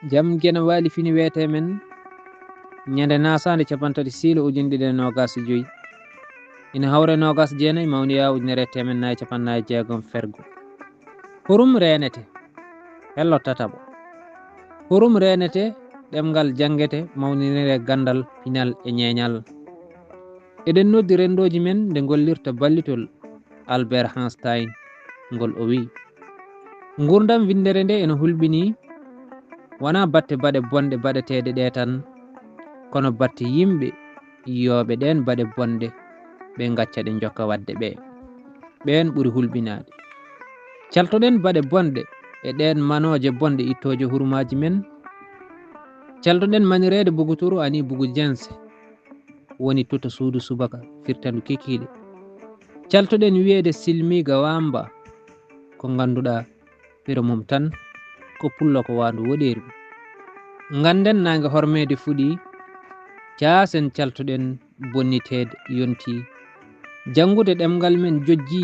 jam gena wali fini wete men ñande nasande capantati silo ujunde ɗe nogas joyi ina hawre nogas jeenayi mawniya ujunere temen nayi capannayi jeegom fergo hurum renete hello tataɓo hurum renete ɗemgal jangete mawninire gandal pinal e ñeñal eɗen noddi rendoji men nde gollirta ballitol Albert Einstein ngol o wi gurdam windere nde ene hulɓini wona batte baɗe bonɗe baɗeteɗe ɗe tan kono batte yimɓe yoɓe ɗen baɗe bonde ɓe gacca ɗe jokka wadde ɓen ɓuuri hulɓinade caltoɗen baɗe bonɗe e ɗen manoje bonɗe ittoje hurumaji men caltoɗen manirede buguturu ani bugu jense woni tuta suudu subaka firtandu kikiɗe caltoɗen wiyede silmiga wamba ko ganduɗa piro mum tan ko pullo ko wandu woɗeri ganden nange hormede fuɗi casen caltoɗen bonnitede yonti jangude ɗemgal men jojji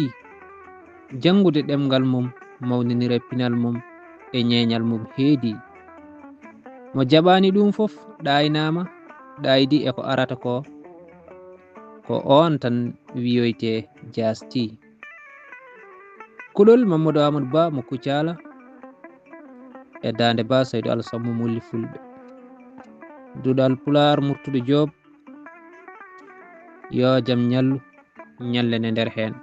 jangude ɗemgal mum mawninire pinal mum e ñeñal mum heedi mo jaɓani ɗum fof ɗaynama ɗaydi e ko arata ko on tan wiyoyte jasti kuɗol Mamadou Amadou Ba mo Kucala e Dande Ba Saydou Alassane Mulli Fulɓe duɗal Pular Murtude Diop yo jaam ñallu ñallene nder hen